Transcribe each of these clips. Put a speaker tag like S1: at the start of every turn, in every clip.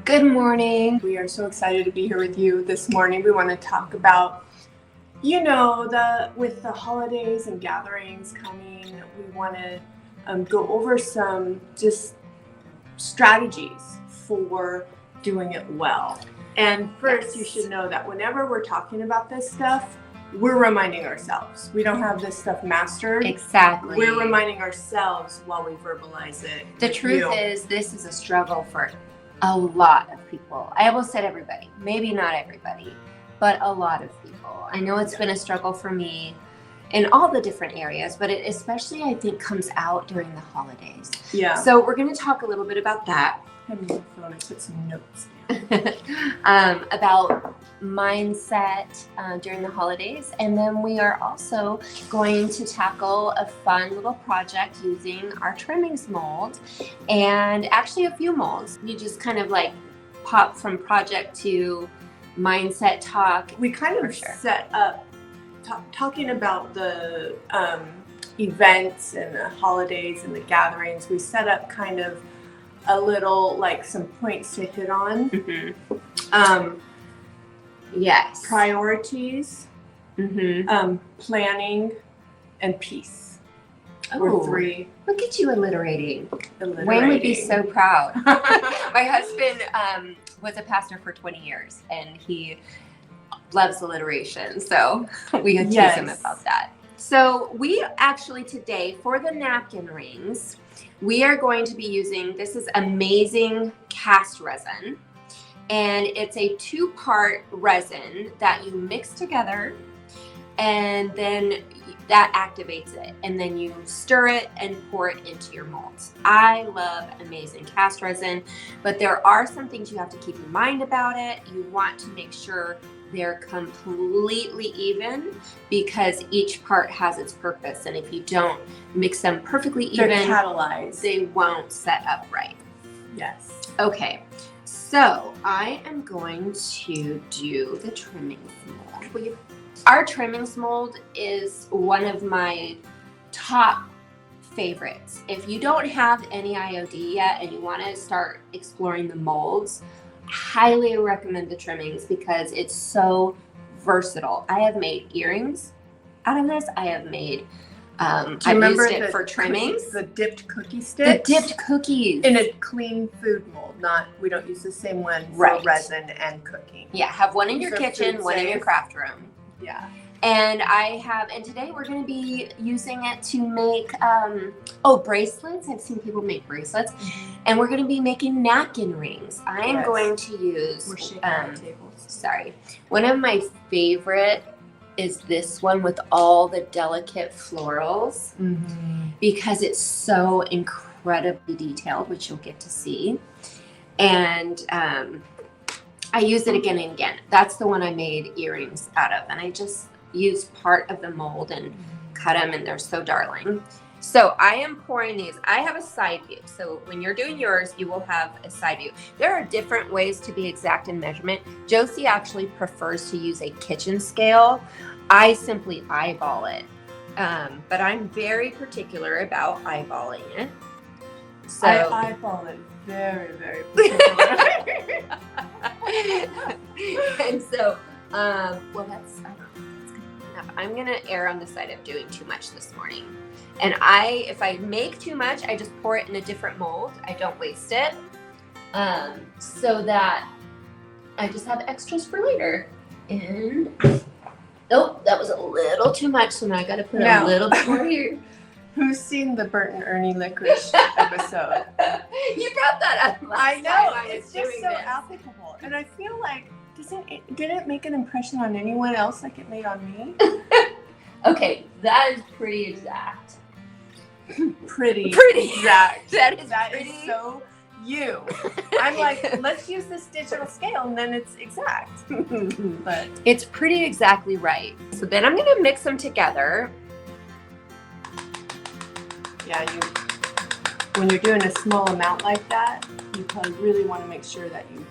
S1: Good morning.
S2: We are so excited to be here with you this morning. We want to talk about, with the holidays and gatherings coming, we want to go over some just strategies for doing it well. And first, you should know that whenever we're talking about this stuff, we're reminding ourselves. We don't have this stuff mastered.
S1: Exactly.
S2: We're reminding ourselves while we verbalize it.
S1: The truth is, this is a struggle for a lot of people. I almost said everybody, maybe not everybody, but a lot of people. I know it's been a struggle for me in all the different areas, but it especially, I think, comes out during the holidays.
S2: Yeah.
S1: So we're going to talk a little bit about that.
S2: I have my phone. I put some notes
S1: about mindset during the holidays, and then we are also going to tackle a fun little project using our trimmings mold, and actually a few molds. You just kind of like pop from project to mindset talk.
S2: We kind of set up talking about the events and the holidays and the gatherings. We set up kind of a little, like, some points to hit on.
S1: Mm-hmm. Yes.
S2: Priorities, planning, and peace. Or three.
S1: Look at you alliterating. Wayne would be so proud. My husband was a pastor for 20 years, and he loves alliteration, so we could tease him about that. So we actually today, for the napkin rings, we are going to be using, this is amazing cast resin, and it's a 2-part resin that you mix together, and then that activates it, and then you stir it and pour it into your molds. I love amazing cast resin, but there are some things you have to keep in mind about it. You want to make sure they're completely even, because each part has its purpose, and if you don't mix them perfectly even,
S2: they're catalyzed.
S1: They won't set up right.
S2: Yes.
S1: Okay, so I am going to do the trimmings mold. Our trimmings mold is one of my top favorites. If you don't have any IOD yet and you want to start exploring the molds, highly recommend the trimmings because it's so versatile. I have made earrings out of this. I have made I used it for trimmings.
S2: The dipped cookie sticks.
S1: The dipped cookies.
S2: In a clean food mold. We don't use the same one for resin and cooking.
S1: Yeah, have one in your kitchen, one in your craft room.
S2: Yeah.
S1: And and today we're going to be using it to make, bracelets. I've seen people make bracelets. And we're going to be making napkin rings. I am going to use, one of my favorite is this one with all the delicate florals, because it's so incredibly detailed, which you'll get to see. And I use it again and again. That's the one I made earrings out of, and I just used part of the mold and cut them, and they're so darling. So I am pouring these. I have a side view. So when you're doing yours, you will have a side view. There are different ways to be exact in measurement. Josie actually prefers to use a kitchen scale. I simply eyeball it. But I'm very particular about eyeballing it. So
S2: I eyeball it very, very particularly.
S1: And so, that's, I don't know. I'm going to err on the side of doing too much this morning. And if I make too much, I just pour it in a different mold. I don't waste it. So that I just have extras for later. And, that was a little too much. So now I got to put a little bit more here.
S2: Who's seen the Bert and Ernie licorice episode?
S1: You brought that up last
S2: I know.
S1: time
S2: It's just so applicable. And I feel like, did it make an impression on anyone else like it made on me?
S1: Okay, that is pretty exact.
S2: Pretty exact.
S1: That is
S2: so you. I'm like, let's use this digital scale, and then it's exact. But
S1: it's pretty exactly right. So then I'm going to mix them together.
S2: Yeah, when you're doing a small amount like that, you probably really want to make sure that you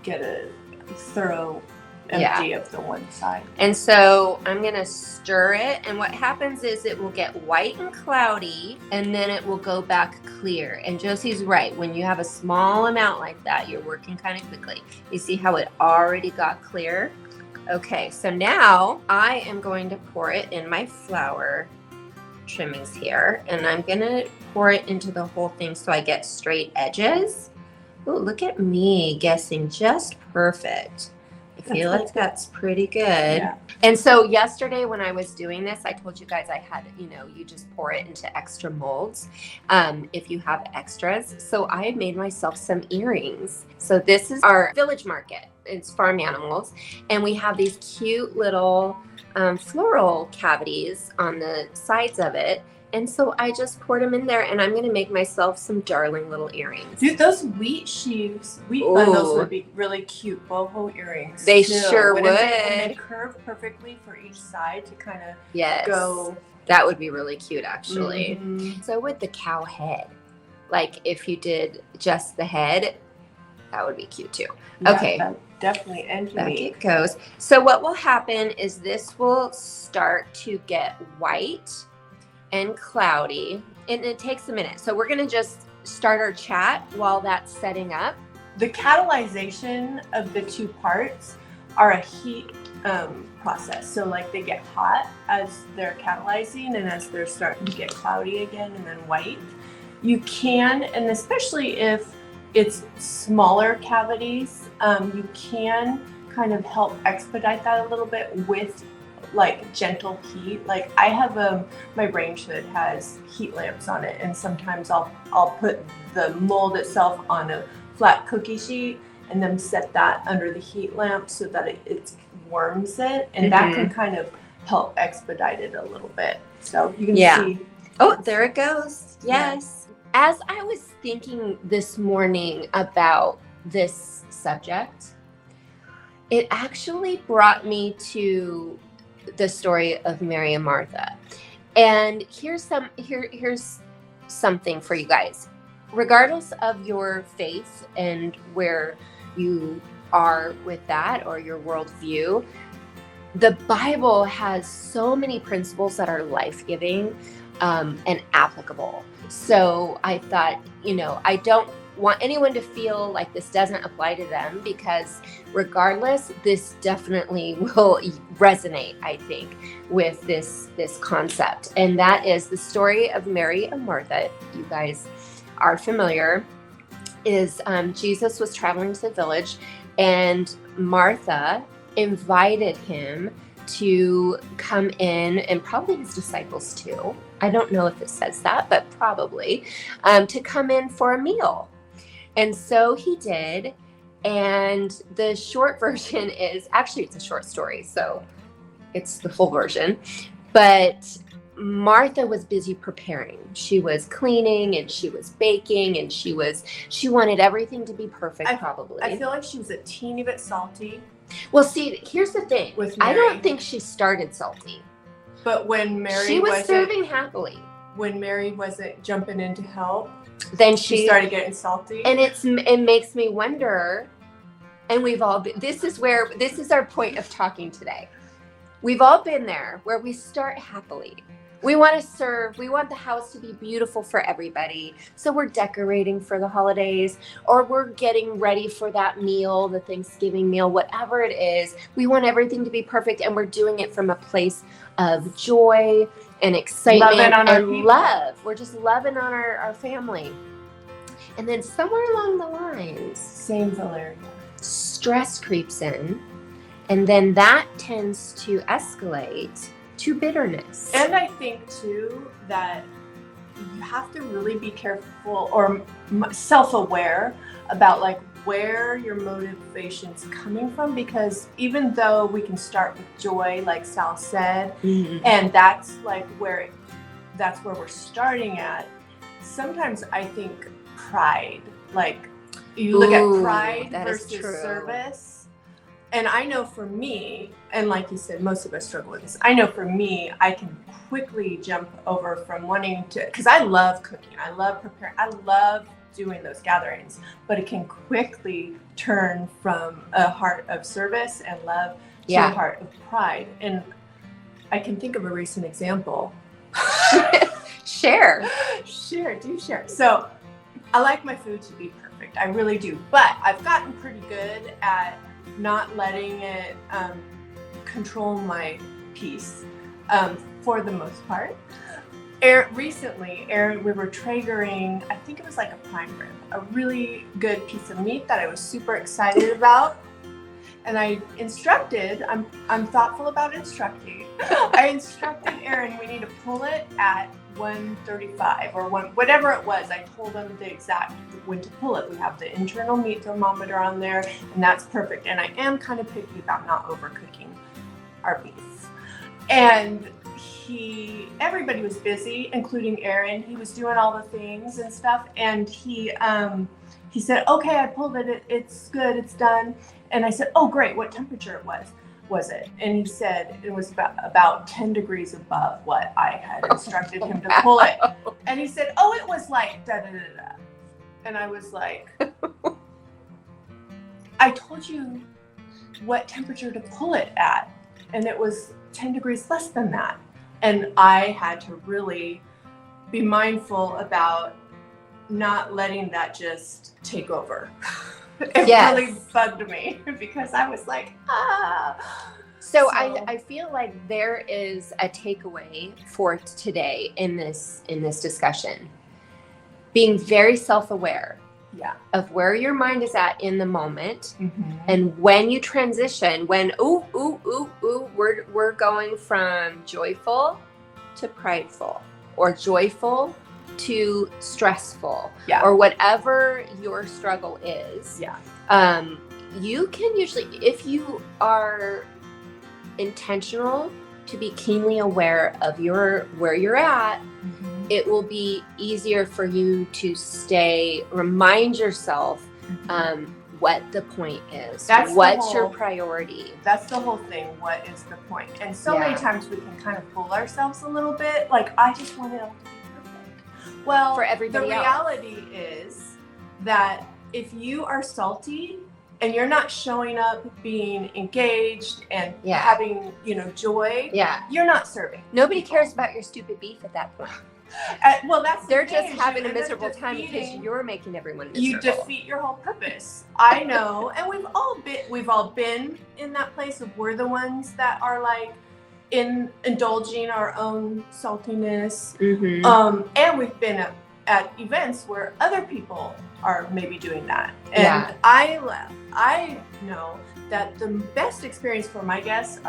S2: get a thorough empty of the one side.
S1: And so I'm going to stir it. And what happens is it will get white and cloudy, and then it will go back clear. And Josie's right. When you have a small amount like that, you're working kind of quickly. You see how it already got clear? Okay, so now I am going to pour it in my flour trimmings here. And I'm going to pour it into the whole thing so I get straight edges. Oh, look at me guessing just perfect. I feel like that's pretty good. Yeah. And so yesterday when I was doing this, I told you guys I had, you just pour it into extra molds if you have extras. So I had made myself some earrings. So this is our village market. It's farm animals. And we have these cute little floral cavities on the sides of it. And so I just poured them in there, and I'm going to make myself some darling little earrings.
S2: Dude, those wheat bundles would be really cute boho earrings.
S1: They sure would.
S2: And they curve perfectly for each side to kind of go.
S1: That would be really cute, actually. Mm-hmm. So with the cow head, like if you did just the head, that would be cute too.
S2: Yeah,
S1: okay.
S2: Definitely, and
S1: back it goes. So what will happen is this will start to get white and cloudy, and it takes a minute. So we're going to just start our chat while that's setting up.
S2: The catalyzation of the two parts are a heat process. So like they get hot as they're catalyzing and as they're starting to get cloudy again and then white. You can, and especially if it's smaller cavities, you can kind of help expedite that a little bit with like gentle heat. Like I have my range hood has heat lamps on it, and sometimes I'll put the mold itself on a flat cookie sheet and then set that under the heat lamp so that it warms it, and that can kind of help expedite it a little bit. So you can see.
S1: Oh, there it goes. Yes. As I was thinking this morning about this subject, it actually brought me to the story of Mary and Martha. And here's something for you guys. Regardless of your faith and where you are with that or your worldview, the Bible has so many principles that are life-giving and applicable. So I thought, I don't want anyone to feel like this doesn't apply to them, because regardless, this definitely will resonate, I think, with this concept. And that is the story of Mary and Martha. If you guys are familiar, is Jesus was traveling to the village, and Martha invited him to come in, and probably his disciples too. I don't know if it says that, but probably, to come in for a meal. And so he did. And the short version is, actually it's a short story, so it's the full version. But Martha was busy preparing. She was cleaning and she was baking, and she wanted everything to be perfect, probably.
S2: I feel like she was a teeny bit salty.
S1: Well, see, here's the thing. I don't think she started salty.
S2: But when
S1: she was serving happily.
S2: When Mary wasn't jumping in to help,
S1: then
S2: she started getting salty.
S1: And it makes me wonder, and we've all been, this is our point of talking today. We've all been there where we start happily. We want to serve. We want the house to be beautiful for everybody. So we're decorating for the holidays, or we're getting ready for that meal, the Thanksgiving meal, whatever it is. We want everything to be perfect, and we're doing it from a place of joy and excitement and love. We're just loving on our family. And then somewhere along the lines,
S2: same Valeria,
S1: stress creeps in, and then that tends to escalate to bitterness.
S2: And I think too that you have to really be careful or self-aware about like where your motivation's coming from, because even though we can start with joy, like Sal said, and that's where we're starting at, sometimes I think pride, like you look at pride versus service. And I know for me, and like you said, most of us struggle with this. I know for me, I can quickly jump over from wanting to, because I love cooking. I love preparing. I love doing those gatherings, but it can quickly turn from a heart of service and love to a heart of pride. And I can think of a recent example.
S1: Share.
S2: Do share. So I like my food to be perfect. I really do. But I've gotten pretty good at not letting it control my peace for the most part. Recently, we were Traegering, I think it was like a prime rib, a really good piece of meat that I was super excited about. And I instructed, I'm thoughtful about instructing. I instructed Aaron, we need to pull it at 135 or whatever it was. I told him the exact when to pull it. We have the internal meat thermometer on there, and that's perfect. And I am kind of picky about not overcooking our beef. And everybody was busy, including Aaron. He was doing all the things and stuff. And he said, okay, I pulled it. It's good. It's done. And I said, oh, great. What temperature was it? And he said it was about 10 degrees above what I had instructed him to pull it. And he said, oh, it was like da da da da. And I was like, I told you what temperature to pull it at. And it was 10 degrees less than that. And I had to really be mindful about not letting that just take over. It really bugged me because I was like,
S1: So I feel like there is a takeaway for today in this discussion. Being very self-aware of where your mind is at in the moment, and when you transition, when we're going from joyful to prideful, or joyful to stressful, or whatever your struggle is. You can usually, if you are intentional to be keenly aware of where you're at, it will be easier for you to remind yourself what the point is. What's your priority?
S2: That's the whole thing. What is the point? And so many times we can kind of fool ourselves a little bit. Like, I just want it all to be perfect. Well,
S1: for everybody
S2: the reality is that if you are salty and you're not showing up being engaged and having, joy, you're not serving.
S1: Nobody cares about your stupid beef at that point.
S2: Well,
S1: they're just having a miserable time because you're making everyone miserable.
S2: You defeat your whole purpose. I know, and we've all been in that place of we're the ones that are like indulging our own saltiness, and we've been at events where other people are maybe doing that. And I know that the best experience for my guests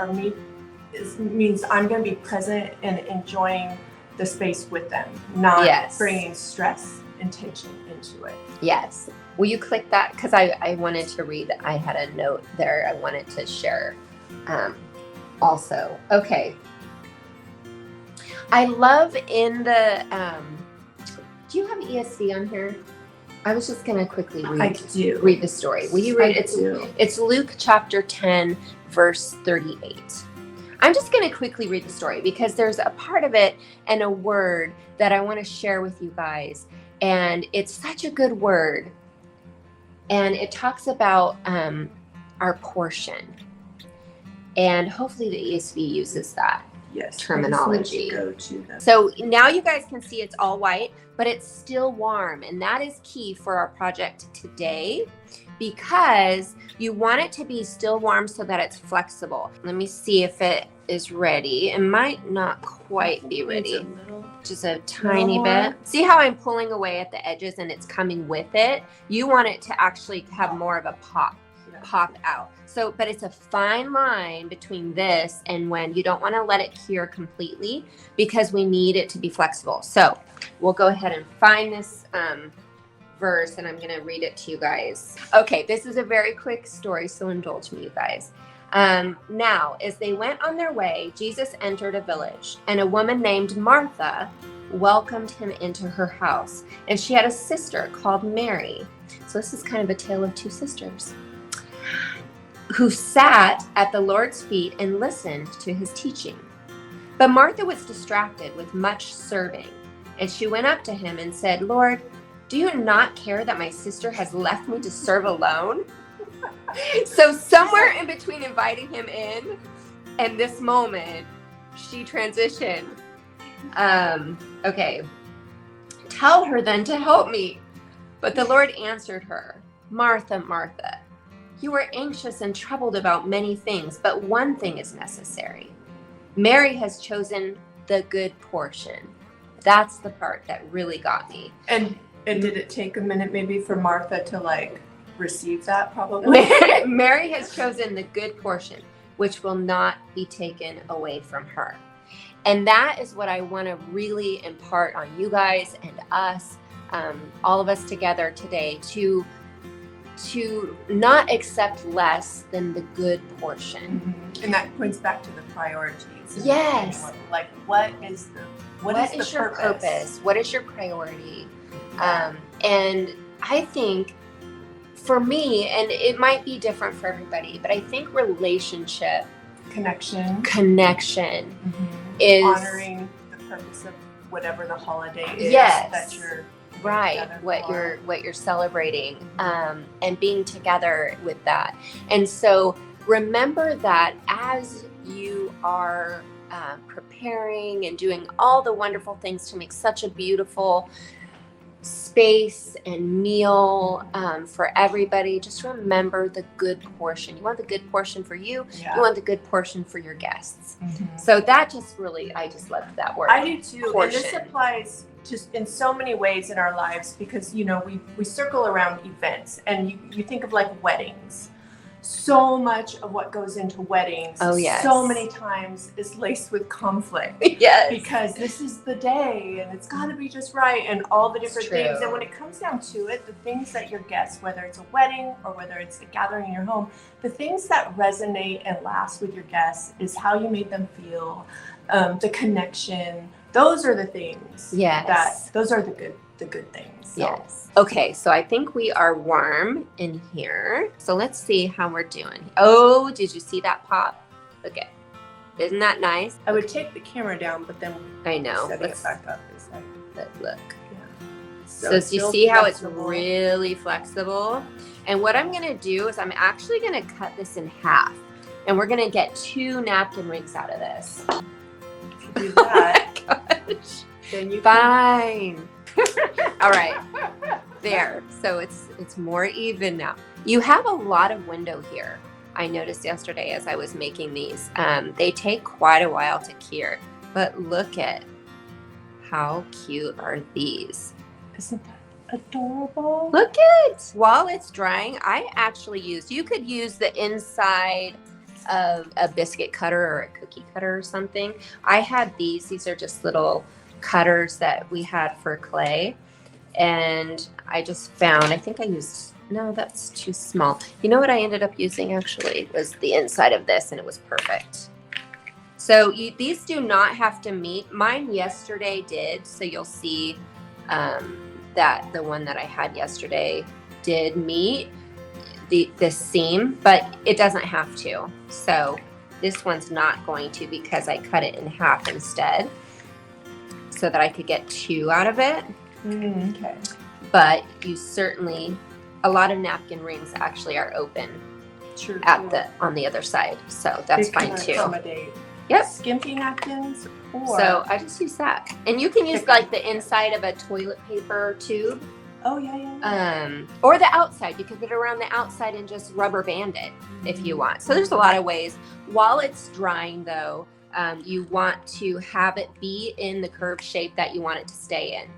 S2: means I'm going to be present and enjoying the space with them, not bringing stress and tension into it.
S1: Yes. Will you click that? Because I wanted to read. I had a note there I wanted to share also. Okay. I love in the, do you have ESV on here? I was just going to quickly read the story. Will you read it? It's Luke chapter 10, verse 38. I'm just going to quickly read the story because there's a part of it and a word that I want to share with you guys. And it's such a good word. And it talks about our portion. And hopefully the ESV uses that terminology. So now you guys can see it's all white, but it's still warm. And that is key for our project today, because you want it to be still warm so that it's flexible. Let me see if it is ready. It might not quite be ready. Just a tiny bit. See how I'm pulling away at the edges and it's coming with it? You want it to actually have more of a pop out. So, but it's a fine line between this and when you don't want to let it cure completely, because we need it to be flexible. So we'll go ahead and find this verse, and I'm going to read it to you guys. Okay, this is a very quick story, so indulge me, you guys. Now, as they went on their way, Jesus entered a village, and a woman named Martha welcomed him into her house. And she had a sister called Mary. So this is kind of a tale of two sisters, who sat at the Lord's feet and listened to his teaching. But Martha was distracted with much serving, and she went up to him and said, "Lord, Do you not care that my sister has left me to serve alone? So somewhere in between inviting him in and this moment, she transitioned. Okay. Tell her then to help me. But the Lord answered her, Martha, Martha, you are anxious and troubled about many things, but one thing is necessary. Mary has chosen the good portion. That's the part that really got me.
S2: And did it take a minute maybe for Martha to like receive that probably?
S1: Mary has chosen the good portion, which will not be taken away from her. And that is what I want to really impart on you guys and us, all of us together today, to not accept less than the good portion.
S2: Mm-hmm. And that points back to the priorities.
S1: Yes.
S2: Like what is
S1: your purpose? What is your priority? And I think for me, and it might be different for everybody, but I think relationship,
S2: connection
S1: is
S2: honoring the purpose of whatever the holiday is that you're
S1: what you're celebrating, and being together with that. And so remember that as you are preparing and doing all the wonderful things to make such a beautiful space and meal for everybody, just remember the good portion. You want the good portion for you. Yeah. You want the good portion for your guests. Mm-hmm. So that just really, I just loved that word.
S2: I do too. Portion. And this applies just in so many ways in our lives, because we circle around events, and you think of like weddings. So much of what goes into weddings, so many times is laced with conflict.
S1: Yes.
S2: Because this is the day and it's got to be just right and all the different things. And when it comes down to it, the things that your guests, whether it's a wedding or whether it's a gathering in your home, the things that resonate and last with your guests is how you made them feel, the connection. Those are the things.
S1: Yes.
S2: Those are the good things. So.
S1: Yes. Okay, so I think we are warm in here. So let's see how we're doing. Oh, did you see that pop? Look at, isn't that nice?
S2: I would take the camera down, but then
S1: I know.
S2: Setting it back up is like,
S1: look.
S2: Yeah.
S1: So you see how it's really flexible? And what I'm gonna do is I'm actually gonna cut this in half, and we're gonna get 2 napkin rings out of this.
S2: If you do that,
S1: oh my gosh.
S2: Then you
S1: fine. All right, there. So it's more even now. You have a lot of window here. I noticed yesterday as I was making these. They take quite a while to cure, but look at how cute are these.
S2: Isn't that adorable?
S1: Look at, while it's drying, I actually you could use the inside of a biscuit cutter or a cookie cutter or something. I had these are just little cutters that we had for clay, and I just found, I think I used, no, that's too small. You know what I ended up using actually was the inside of this, and it was perfect. So these do not have to meet. Mine yesterday did, so you'll see that the one that I had yesterday did meet the seam, but it doesn't have to. So this one's not going to, because I cut it in half instead, so that I could get 2 out of it.
S2: Okay.
S1: But you certainly, a lot of napkin rings actually are open on the other side, so that's fine too.
S2: Accommodate skimpy napkins,
S1: so I just use that, and you can use like the inside of a toilet paper tube.
S2: Oh yeah.
S1: Or the outside. You could put it around the outside and just rubber band it if you want. So there's a lot of ways. While it's drying though, you want to have it be in the curved shape that you want it to stay in.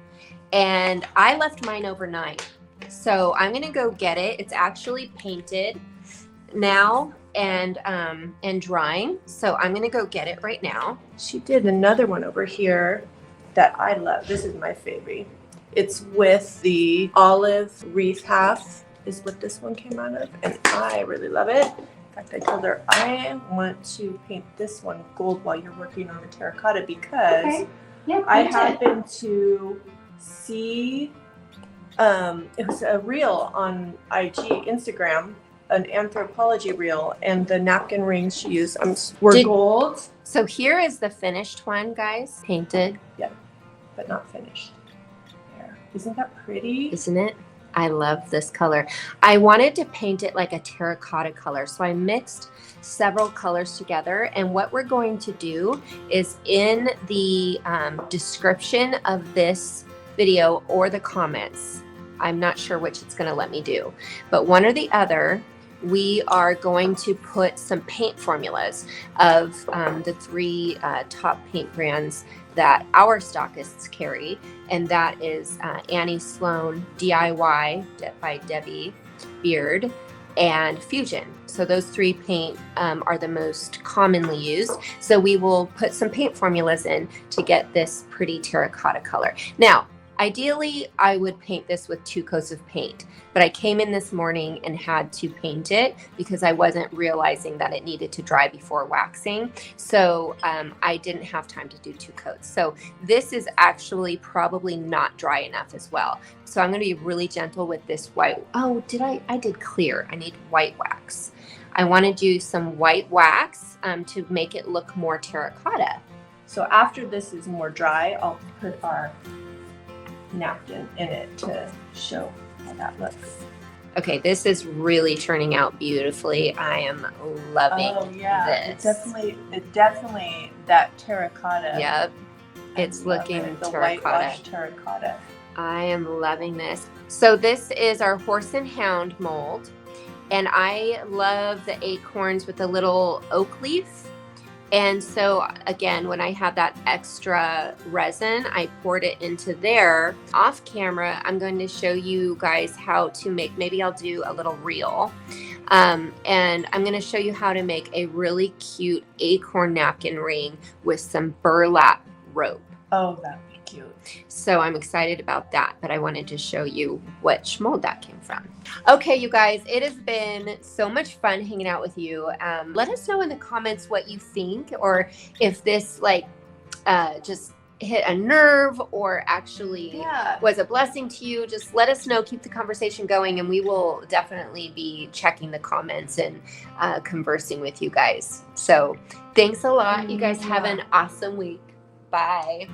S1: And I left mine overnight, so I'm gonna go get it. It's actually painted now and drying, so I'm gonna go get it right now.
S2: She did another one over here that I love. This is my favorite. It's with the olive wreath half is what this one came out of, and I really love it. In fact, I told her I want to paint this one gold while you're working on the terracotta, because I happened to see it was a reel on Instagram, an anthropology reel, and the napkin rings she used were gold.
S1: So here is the finished one, guys, painted.
S2: Yeah, but not finished. Isn't that pretty?
S1: Isn't it? I love this color. I wanted to paint it like a terracotta color, so I mixed several colors together. And what we're going to do is in the description of this video or the comments, I'm not sure which it's going to let me do, but one or the other, we are going to put some paint formulas of the 3 top paint brands that our stockists carry, and that is Annie Sloan DIY by Debbie Beard and Fusion. So those 3 paint are the most commonly used. So we will put some paint formulas in to get this pretty terracotta color. Now, ideally, I would paint this with 2 coats of paint, but I came in this morning and had to paint it because I wasn't realizing that it needed to dry before waxing. So I didn't have time to do 2 coats. So this is actually probably not dry enough as well. So I'm going to be really gentle with this white. Oh, I did clear. I need white wax. I want to do some white wax to make it look more terracotta.
S2: So after this is more dry, I'll put our napkin in it to show how that looks.
S1: Okay, this is really turning out beautifully. I am loving this.
S2: It definitely that terracotta.
S1: Yep, it's looking
S2: the
S1: terracotta.
S2: whitewashed terracotta.
S1: I am loving this. So this is our Horse and Hound mold, and I love the acorns with the little oak leaf. And so again, when I had that extra resin, I poured it into there. Off camera, I'm going to show you guys how to make, maybe I'll do a little reel. And I'm going to show you how to make a really cute acorn napkin ring with some burlap rope.
S2: Oh, that'd be cute.
S1: So I'm excited about that, but I wanted to show you which mold that came from. Okay, you guys, it has been so much fun hanging out with you. Let us know in the comments what you think, or if this just hit a nerve or actually was a blessing to you. Just let us know, keep the conversation going, and we will definitely be checking the comments and conversing with you guys. So thanks a lot. You guys have an awesome week. Bye.